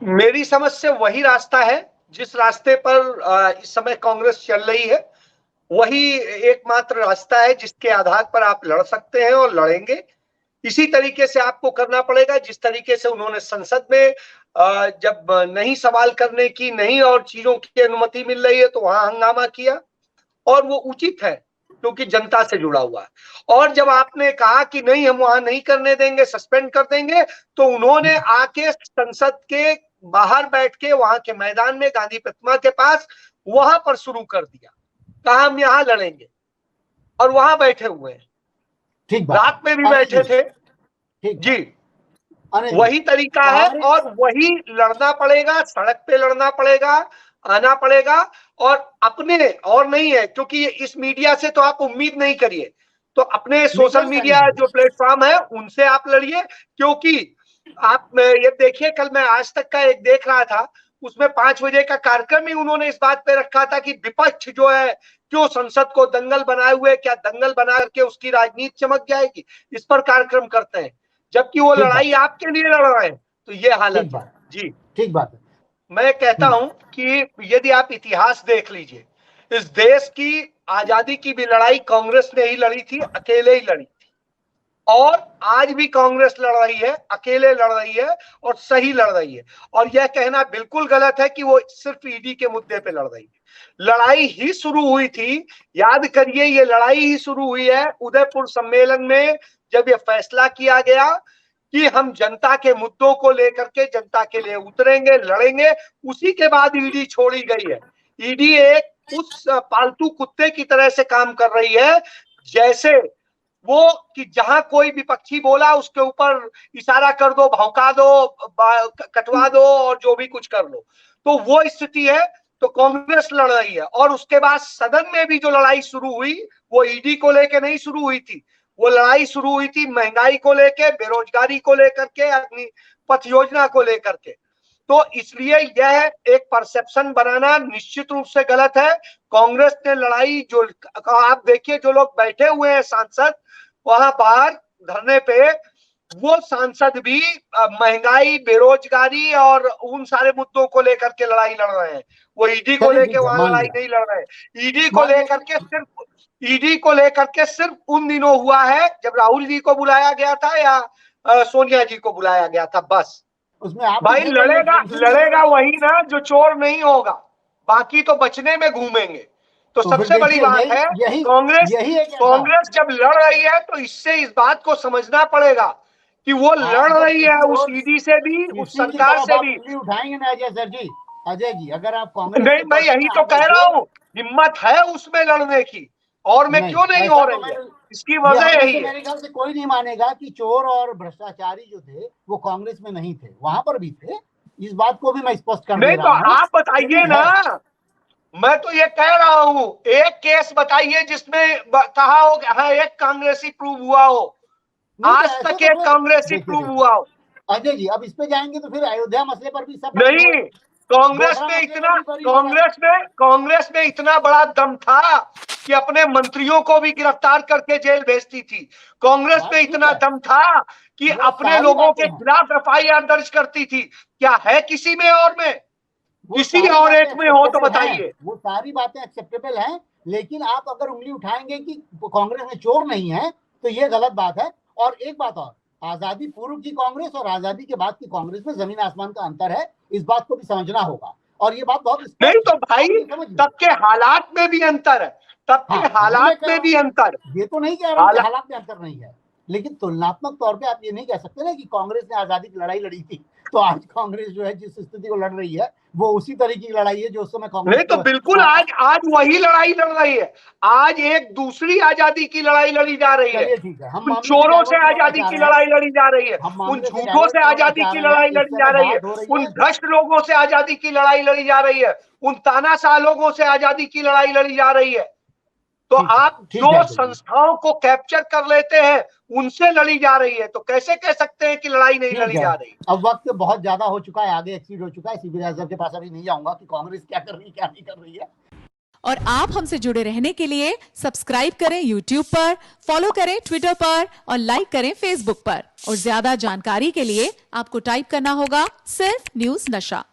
मेरी समझ से वही रास्ता है जिस रास्ते पर इस समय कांग्रेस चल रही है। वही एकमात्र रास्ता है जिसके आधार पर आप लड़ सकते हैं और लड़ेंगे। इसी तरीके से आपको करना पड़ेगा जिस तरीके से उन्होंने संसद में जब नहीं सवाल करने की नहीं और चीजों की अनुमति मिल रही है तो वहां हंगामा किया, और वो उचित है क्योंकि जनता से जुड़ा हुआ है। और जब आपने कहा कि नहीं हम वहां नहीं करने देंगे, सस्पेंड कर देंगे, तो उन्होंने आके संसद के बाहर बैठ के वहां के मैदान में गांधी प्रतिमा के पास वहां पर शुरू कर दिया, कहा हम यहां लड़ेंगे, और वहां बैठे हुए हैं। ठीक बात, रात में भी बैठे थे। जी, वही तरीका है और वही लड़ना पड़ेगा, सड़क पे लड़ना पड़ेगा, आना पड़ेगा। और अपने और नहीं है, क्योंकि इस मीडिया से तो आप उम्मीद नहीं करिए, तो अपने सोशल मीडिया जो प्लेटफॉर्म है उनसे आप लड़िए। क्योंकि आप ये देखिए, कल मैं आज तक का एक देख रहा था, उसमें 5 बजे का कार्यक्रम ही उन्होंने इस बात पे रखा था कि विपक्ष जो है क्यों संसद को दंगल बनाए हुए, क्या दंगल बना करके उसकी राजनीति चमक जाएगी, इस पर कार्यक्रम करते हैं, जबकि वो लड़ाई आपके लिए लड़ रहे हैं। तो ये हालत है। जी ठीक बात है। मैं कहता हूं कि यदि आप इतिहास देख लीजिए, इस देश की आजादी की भी लड़ाई कांग्रेस ने ही लड़ी थी, अकेले ही लड़ी थी। और आज भी कांग्रेस लड़ रही है, अकेले लड़ रही है और सही लड़ रही है। और यह कहना बिल्कुल गलत है कि वो सिर्फ ईडी के मुद्दे पे लड़ रही है। लड़ाई ही शुरू हुई थी, याद करिए, ये लड़ाई ही शुरू हुई है उदयपुर सम्मेलन में, जब ये फैसला किया गया कि हम जनता के मुद्दों को लेकर के जनता के लिए उतरेंगे, लड़ेंगे। उसी के बाद ईडी छोड़ी गई है। ईडी एक उस पालतू कुत्ते की तरह से काम कर रही है, जैसे वो कि जहां कोई विपक्षी बोला उसके ऊपर इशारा कर दो, भौंका दो, कटवा दो और जो भी कुछ कर लो। तो वो स्थिति है। तो कांग्रेस लड़ रही है, और उसके बाद सदन में भी जो लड़ाई शुरू हुई वो ईडी को लेके नहीं शुरू हुई थी, वो लड़ाई शुरू हुई थी महंगाई को लेके, बेरोजगारी को लेकर के, अग्निपथ योजना को लेकर के। तो इसलिए यह एक परसेप्शन बनाना निश्चित रूप से गलत है। कांग्रेस ने लड़ाई, जो आप देखिए जो लोग बैठे हुए हैं सांसद वहां बाहर धरने पे, वो सांसद भी महंगाई, बेरोजगारी और उन सारे मुद्दों को लेकर के लड़ाई लड़ रहे हैं। वो ईडी को लेकर वहां लड़ाई नहीं लड़ रहे हैं। ईडी को लेकर के सिर्फ उन दिनों हुआ है जब राहुल जी को बुलाया गया था या सोनिया जी को बुलाया गया था, बस। उसमें आप भाई लड़ेगा वही ना जो चोर नहीं होगा, बाकी तो बचने में घूमेंगे। तो सबसे बड़ी बात है, कांग्रेस जब लड़ रही है तो इससे इस बात को समझना पड़ेगा कि वो लड़ रही है उस ईडी से भी, उस सरकार से भी। उठाएंगे ना अजय सर जी, अजय जी, अगर आप कांग्रेस नहीं, मैं यही तो कह रहा हूँ, हिम्मत है उसमें लड़ने की, और मैं क्यों नहीं हो रही है, इसकी वजह यही है। मेरे ख्याल से कोई नहीं मानेगा कि चोर और भ्रष्टाचारी जो थे वो कांग्रेस में नहीं थे, वहां पर भी थे। इस बात को भी मैं स्पष्ट कर दे रहा हूं। तो आप बताइए ना, मैं तो ये कह रहा हूं, एक केस बताइए जिसमें कहा हो हाँ एक कांग्रेसी प्रूव हुआ हो, आज तक एक कांग्रेसी प्रूव हुआ हो। अजय जी, अब इस पे जाएंगे तो फिर अयोध्या मसले पर भी सब नहीं, कांग्रेस में इतना बड़ा दम था कि अपने मंत्रियों को भी गिरफ्तार करके जेल भेजती थी। कांग्रेस में इतना दम था कि अपने लोगों के खिलाफ एफआईआर दर्ज करती थी। क्या है किसी में और में? किसी और एक में हो तो बताइए। वो सारी बातें एक्सेप्टेबल हैं, लेकिन आप अगर उंगली उठाएंगे कि कांग्रेस में चोर नहीं है तो ये गलत बात है। और एक बात और, आजादी पूर्व की कांग्रेस और आजादी के बाद की कांग्रेस में जमीन आसमान का अंतर है, इस बात को भी समझना होगा। और ये बात बहुत नहीं तो भाई, तब के हालात में भी अंतर है, तब के हालात में भी अंतर। ये तो नहीं कह रहा कि हालात में अंतर नहीं है, लेकिन तुलनात्मक तौर पे आप ये नहीं कह सकते ना कि कांग्रेस ने आजादी की लड़ाई लड़ी थी तो आज कांग्रेस जो है जिस स्थिति को लड़ रही है वो उसी तरीके की लड़ाई है जो उस समय कांग्रेस। नहीं तो बिल्कुल आज वही लड़ाई लड़ रही है। आज एक दूसरी आजादी की लड़ाई लड़ी जा रही है। उन चोरों से आजादी की लड़ाई लड़ी जा रही है, उन झूठों से आजादी की लड़ाई लड़ी जा रही है, उन भ्रष्ट लोगों से आजादी की लड़ाई लड़ी जा रही है, उन तानाशाह लोगों से आजादी की लड़ाई लड़ी जा रही है। तो आप जो संस्थाओं को कैप्चर कर लेते हैं उनसे लड़ी जा रही है, तो कैसे कह सकते हैं कि लड़ाई नहीं लड़ी जा रही? अब वक्त बहुत ज्यादा हो चुका है, आगे एक्सीड हो चुका है। सीबी आजम के पास अभी नहीं जाऊंगा कि कांग्रेस क्या कर रही है क्या नहीं कर रही है। और आप हमसे जुड़े रहने के लिए सब्सक्राइब करें YouTube पर, फॉलो करें ट्विटर पर और लाइक करें Facebook पर। और ज्यादा जानकारी के लिए आपको टाइप करना होगा सिर्फ न्यूज नशा।